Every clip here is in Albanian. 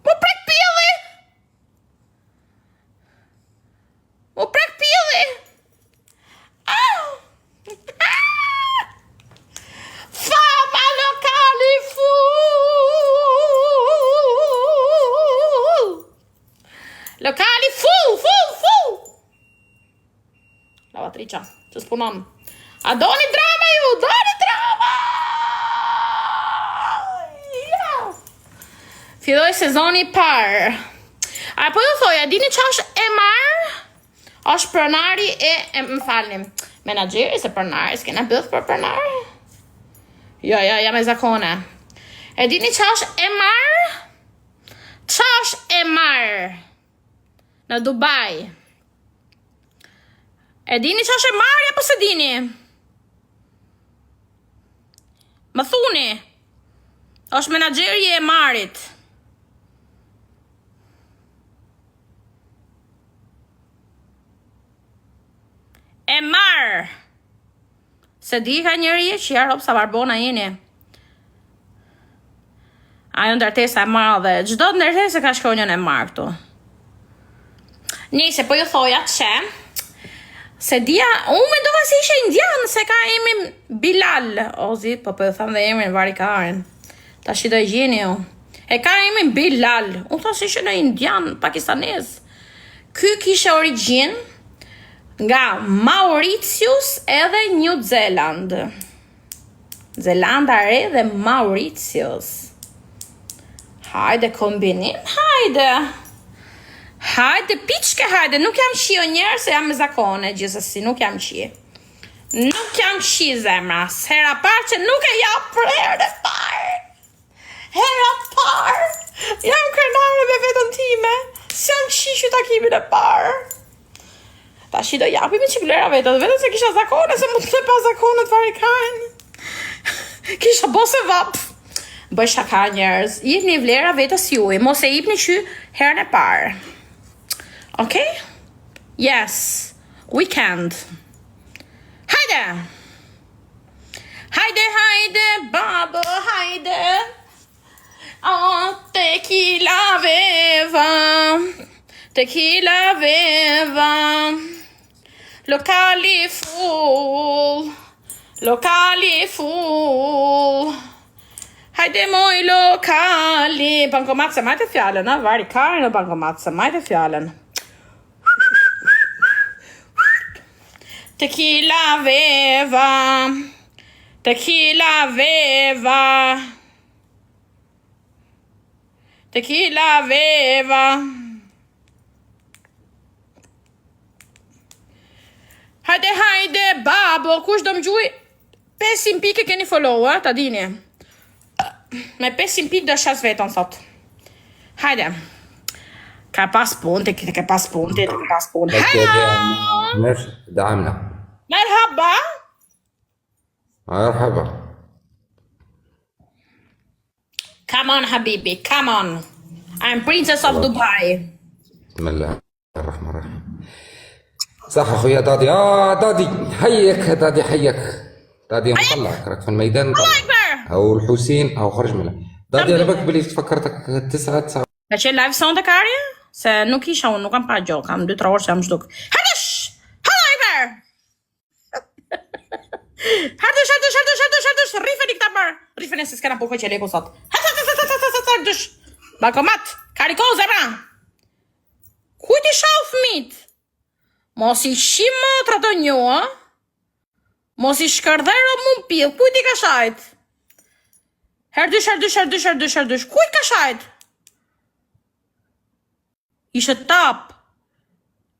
Mu prek pjelli. Mu prek pjelli. Fama lokali full. Lokali full. Lavatricia, që s'punon. A doni drama ju, doni drama. Filloj sezoni parë. A po ju thoja, dini që është Emar? Është pronari më falni, menaxheri se pronari, s'kena bëth për pronari? Jo, jam e zakone. E dini që është Emar? Që është Emar? Në Dubai. E dini që është Emar, apo se dini? Më thuni. Është menaxheri e Emarit. Emar. Se di ka njëri që jarop sa barbona jeni. Ajo ndërtesa e madhe. Çdo ndërtesë ka shkronjën Emar këtu. Nise, po ju thoja që se dia, unë mendova se ishe indian, se ka emrin Bilal. Ozi, po ju tham dhe emrin varikarin. Ta shi do e gjeni ju. E ka emrin Bilal. Unë thos ishe në indian, pakistanez. Ky kishe origin nga Mauritius edhe New Zealand. Zelanda Re dhe Mauritius. Hajde kombinim, hajde piçke, hajde, nuk jam qio njerë se jam me zakone, gjithësësi, nuk jam qi. Nuk jam qi zemra, hera parë që nuk e jam për herë e parë. Hera parë, jam kërnare me vetën time, si jam qi që takimin e parë. Ta shi do japimi që vlera vetët, vetëm se kisha zakone, se mund të pa zakone të varikajnë. Kisha bose vapë. Bëj shaka njerëz, jipni vlera vetës juaj, mos e jipni që herën e parë. Okay? Yes. Weekend. Hajde! Hajde, babo, hajde! Oh, tequila veva. Lokali full. Hajde moj lokali. Bankomat se majte fjallën, vari karin në bankomat se majte fjallën. Tequila veva. Hajde, babo, kush do më gjuj? 500 pike keni follow, ta dini. Me 500 pik do shas vetën sot. Hajde. Ka pas punte. Hello! دعمنا Merhaba. مرحبا. Come on, Habibi, come on. I'm Princess of Dubai. بسم الله الرحمن الرحيم. صح اخويا دادي دادي حيك دادي حيك دادي مطلعك راك في الميدان الله أكبر. او الحسين او خرج منها دادي انا بك بلي فكرتك 9 Ka qenë live sound të karje? Se nuk isha unë, nuk kam pa gjo, kam 2-3 orë që jam shduk. Herdesh! Hello, Iber! Herdesh, rifeni këta bërë. Rifeni se s'kena po që leku sot. Herdesh! Bankomat, kariko, zemra! Kujt i shau fëmit? Mos i shimë trato një, mos i shkërdhero mund pil, kujt i ka shajt? Herdesh, kujt ka shajt? Ishe tap.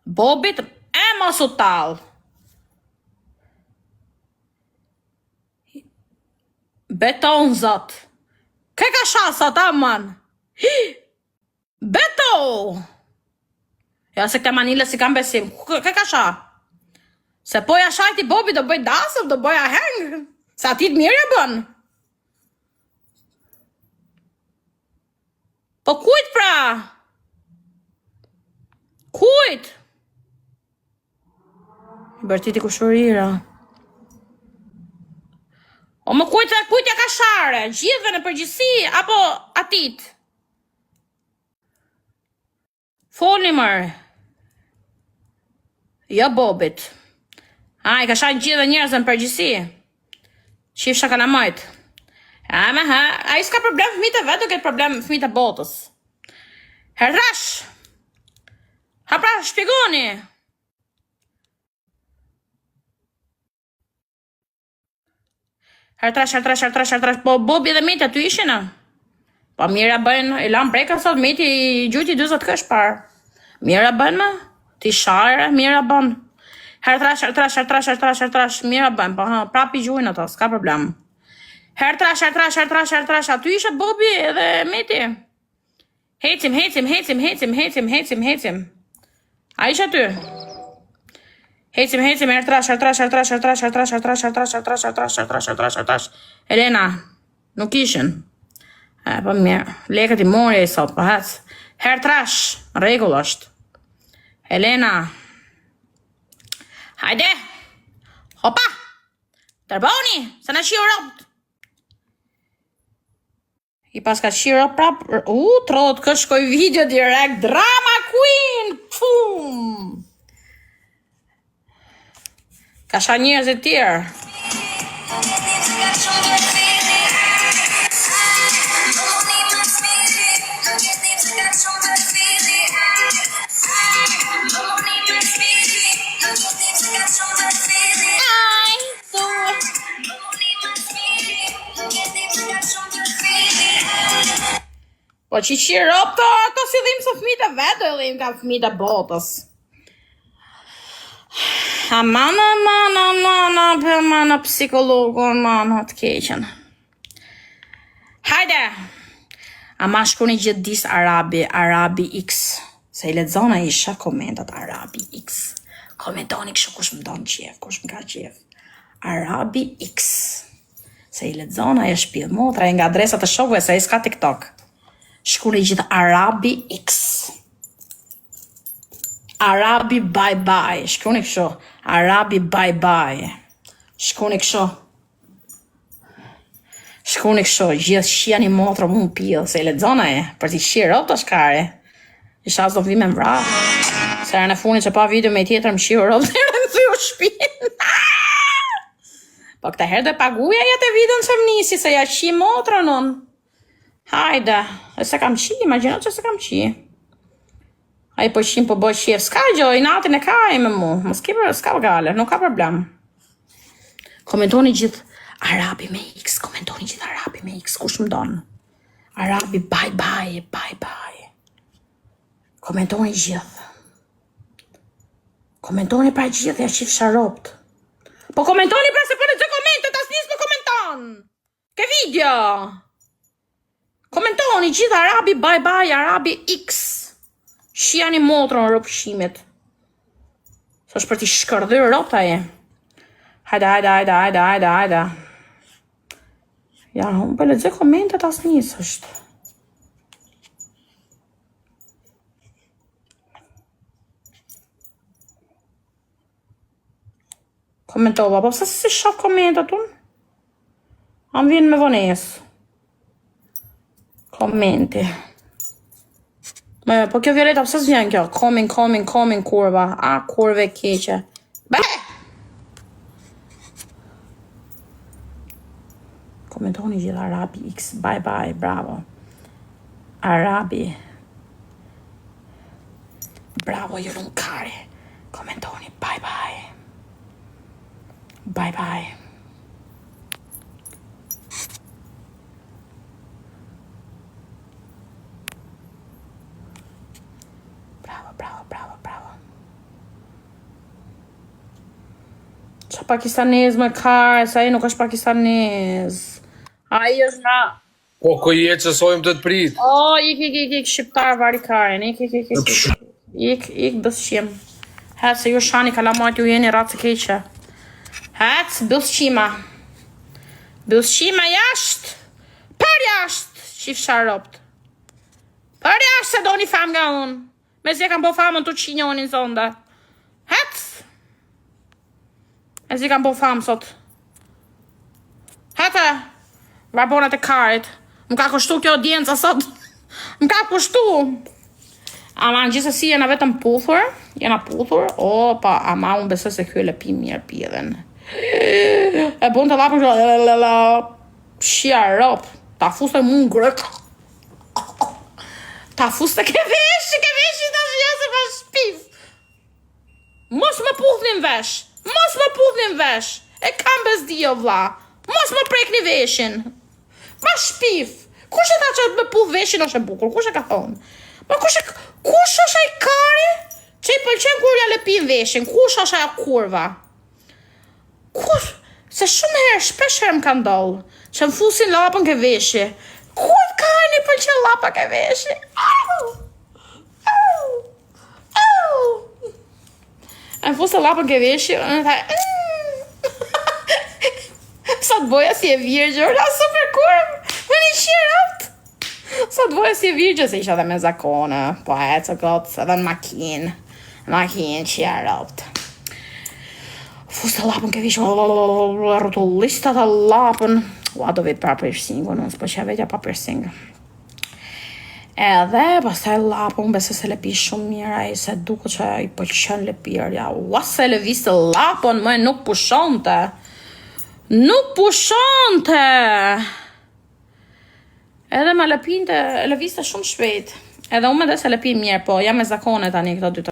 Bobit e mos u tal. Beton, zot. Ke ka shasat, aman? Beto! Ja, se këta manile si kam besim. Ke ka sha? Se po ja shajti Bobit do bëj dasëm, do bëja heng. Sa ti të mirë e bën. Po kujt pra? Kujt? Bertiti kushurira. O më kujt ja ka share? Gjithve në përgjithësi apo atit? Folni mërë. Jo bobit. I ka shajnë gjithë njerëzën përgjësi. Qifsha kalamajt. A i s'ka problem fëmijët e vetë, do ketë problem fëmijët e botës. Herdrash. Ha pra, shpjegoni. Hertrash. Po bobi dhe meti aty ishin a? Po mira bëjnë, i lam breka sot, meti i gjujti 20 kësh parë. Mira bëjnë me? Ti shajre, mira bëjnë. Hertrash, mira bëjnë, po prap i gjujnë ato, s'ka problem. Hertrash, aty ishe bobi edhe meti. Hecim. A ishe aty? Hecim, hertrash. Elena, nuk ishin. Po mirë, lekët i mori e sot, po hec. Hertrash, regull është. Elena. Hajde. Hopa. Tërboni, se në shio ropt. I pas ka shiro prap. Trot, këshkoj video direkt. Drama queen. Pum. Ka sha njerëz e tjerë. Po që shiro to si dhim së fëmijët e vetë, e dhim ka fëmijët e botës. Amana, psikologu, amana, të keqen. Hajde! Ama shkoni gjithë dis Arabi X. Se i lexona isha komentat Arabi X. Komentoni kështu kush më don qef, kush më ka qef. Arabi X. Se i lexona e shpidh motra e nga adresat të shokëve se i s'ka TikTok. Shkoni gjithë Arabi X. Arabi bye. Shkoni kështu. Arabi bye. Shkoni kështu. Gjithë shjani motra mu pillë. Se i lexona e. Për t'i shirë të shkare. Isha as do vime mbra. Se erë në funit që pa video me tjetër më shirë të në thyu shpinë. Po këta herë dhe paguja jetë e video në që më nisi. Se ja shi motra non. Hajde. E se kam qi. Imaginat që se kam qi. A i po qim po bëj qef, s'ka gjo, i natin e ka e me mu, s'ka gale, nuk ka problem. Komentoni gjithë Arabi me X, kush më donë. Arabi bye. Komentoni gjithë. Komentoni pra gjithë, ja qif sharopt. Po komentoni pra se për në të komentet, as njës më komenton. Ke video. Komentoni gjithë Arabi bye, Arabi X. Shjani motra në rëpshimet. Së është për t'i shkërdhyrë ropta e. Hajde. Ja, unë për lexoj komentet as njës është. Komentova, po pëse si shaf komentet unë? Am vinë me vones. Komenti. Po kjo Violeta, pëse s'vjen kjo? Coming, kurva. Kurve keqe. Komentoni gjithë Arabi X. Bye, bravo. Arabi. Bravo, ju lunkare. Komentoni, bye. Bye. Bravo. Qa pakistanez më kare, sa i nuk është pakistanez. A i është nga... Po, ko jetë që sojmë të prit. Ik, shqiptar vari kare, ik bësqim. Hec, se ju shani kalamajt ju jeni ratë të keqe. Hec, bësqima. Bësqima jashtë. Për jashtë, qif sharopt. Për jashtë se do një fam nga unë. Me zi kam po famën të qinjonin zonda. Hec! E zi kam po famë sot. Hete! Varbonat e karit. Më ka kushtu kjo audienca sot. Më ka kushtu. Ama në gjithsesi jena vetëm puthur. Jena puthur. O, pa, ama unë besoj se kjo e pi mirë pjedhen. E bon të lapën shia rop. Ta fuste mu në grek. Ta fuste ke veshi ta shia se pa shpif. Mos më puthnin vesh. Mos më puthnin vesh. E kam bezdio vlla. Mos më prekni veshin. Ma shpif. Kush e tha që me puth veshin është e bukur? Kush e ka thonë? Ma kush është ai kari? Që i pëlqen kur ja le pin veshin? Kush është ajo kurva? Kush? Se shumë herë, shpesh herë më ka ndodhur që më fusin lapën ke veshi. Kur kani pëlqen lapa ke veshi? E më fusin lapën ke veshi, e më tha... Sa të boja si e virgjë, ora super kurv, me një shirët. Sa të boja si e virgjë, se isha dhe me zakone, po e të gotës edhe në makinë që ja rëpt. Fusë lapën ke vishë, rotullistë të lapën, ua do vetë pra piercingu, nësë po që e vetja pa piercing. Edhe, pastaj lapën, besë se lepi shumë mira, i se duke që i pëlqen lepirja, ua se le visë lapën, më nuk pushonte. Nuk pushonte. Edhe me lepinte, leviste shumë shpejt. Edhe unë me dhe se lepin mirë, po jam me zakone tani këto 2-3